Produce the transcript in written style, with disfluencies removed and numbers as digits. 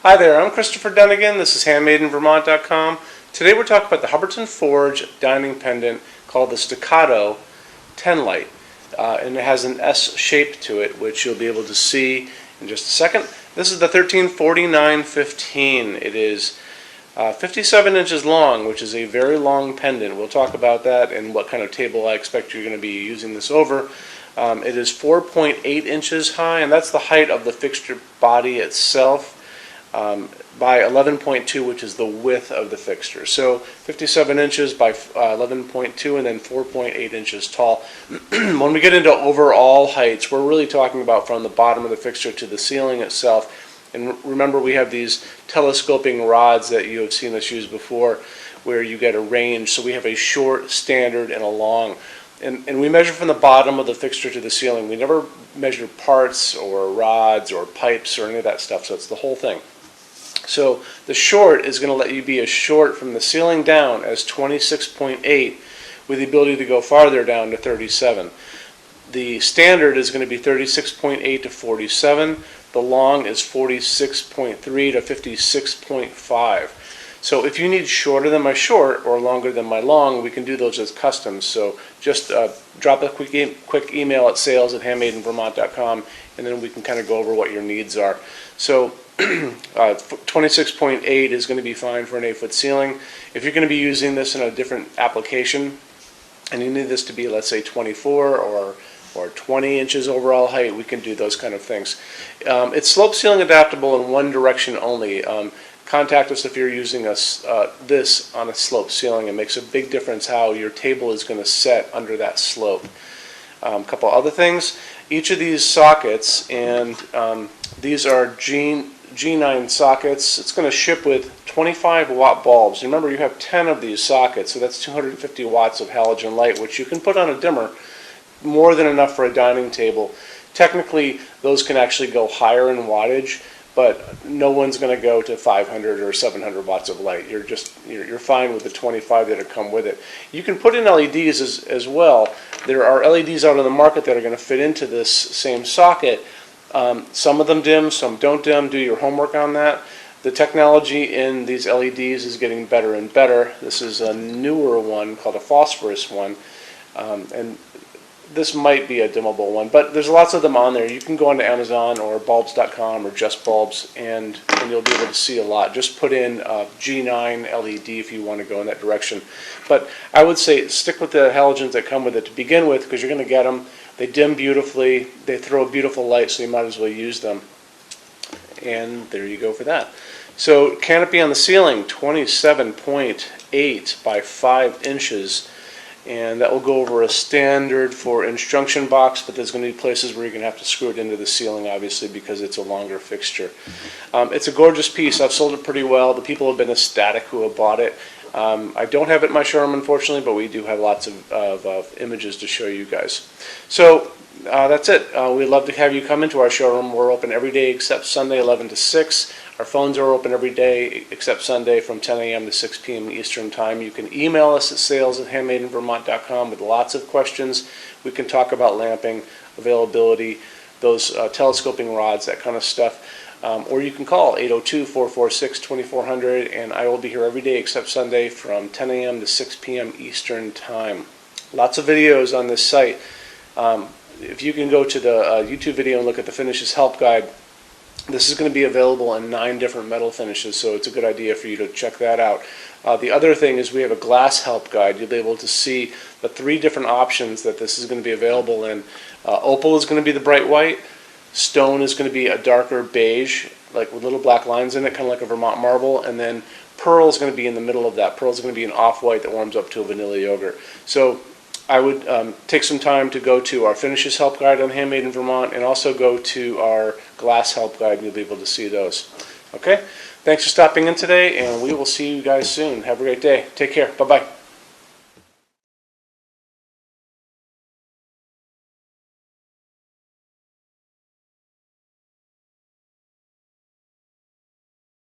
Hi there, I'm Christopher Dunnigan. This is HandmadeInVermont.com. Today we're talking about the Hubbardton Forge dining pendant called the Staccato 10 light. And it has an S shape to it, which you'll be able to see in just a second. This is the 1349-15. It is 57 inches long, which is a very long pendant. We'll talk about that and what kind of table I expect you're going to be using this over. It is 4.8 inches high, and that's the height of the fixture body itself, by 11.2, which is the width of the fixture. So 57 inches by 11.2, and then 4.8 inches tall. When we get into overall heights, we're really talking about from the bottom of the fixture to the ceiling itself. And remember, we have these telescoping rods that you have seen us use before, where you get a range. So we have a short, standard, and a long. And we measure from the bottom of the fixture to the ceiling. We never measure parts or rods or pipes or any of that stuff, so it's the whole thing. So the short is going to let you be as short from the ceiling down as 26.8 with the ability to go farther down to 37. The standard is going to be 36.8 to 47. The long is 46.3 to 56.5. So if you need shorter than my short or longer than my long, we can do those as customs. So just drop a quick email at sales@handmadeinvermont.com, and then we can kind of go over what your needs are. So 26.8 is going to be fine for an 8-foot ceiling. If you're going to be using this in a different application, and you need this to be, let's say, 24 or 20 inches overall height, we can do those kind of things. It's slope ceiling adaptable in one direction only. Contact us if you're using this on a slope ceiling. It makes a big difference how your table is going to set under that slope. A couple other things. Each of these sockets, and these are G9 sockets, it's going to ship with 25 watt bulbs. Remember, you have 10 of these sockets, so that's 250 watts of halogen light, which you can put on a dimmer, more than enough for a dining table. Technically, those can actually go higher in wattage, but no one's going to go to 500 or 700 watts of light. You're fine with the 25 that come with it. You can put in LEDs as well. There are LEDs out on the market that are going to fit into this same socket. Some of them dim, some don't dim. Do your homework on that. The technology in these LEDs is getting better and better. This is a newer one called a phosphorus one, and this might be a dimmable one, but there's lots of them on there. You can go onto Amazon or bulbs.com or Just Bulbs, and you'll be able to see a lot. Just put in G9 LED if you want to go in that direction. But I would say stick with the halogens that come with it to begin with, because you're going to get them. They dim beautifully. They throw a beautiful light, so you might as well use them. And there you go for that. So canopy on the ceiling, 27.8 by 5 inches. And that will go over a standard for instruction box, but there's going to be places where you're going to have to screw it into the ceiling, obviously, because it's a longer fixture. It's a gorgeous piece. I've sold it pretty well. The people have been ecstatic who have bought it. I don't have it in my showroom, unfortunately, but we do have lots of images to show you guys. So that's it. We'd love to have you come into our showroom. We're open every day except Sunday, 11 to 6. Our phones are open every day except Sunday from 10 a.m. to 6 p.m. Eastern Time. You can email us at sales@handmadeinvermont.com with lots of questions. We can talk about lamping, availability, those telescoping rods, that kind of stuff. Or you can call 802-446-2400, and I will be here every day except Sunday from 10 a.m. to 6 p.m. Eastern Time. Lots of videos on this site. If you can go to the YouTube video and look at the Finishes Help Guide, this is going to be available in 9 different metal finishes, so it's a good idea for you to check that out. The other thing is we have a glass help guide. You'll be able to see the 3 different options that this is going to be available in. Opal is going to be the bright white. Stone is going to be a darker beige, like with little black lines in it, kind of like a Vermont marble. And then pearl is going to be in the middle of that. Pearl is going to be an off-white that warms up to a vanilla yogurt. So I would take some time to go to our Finishes Help Guide on Handmade in Vermont, and also go to our Glass Help Guide, and you'll be able to see those. Okay? Thanks for stopping in today, and we will see you guys soon. Have a great day. Take care. Bye-bye.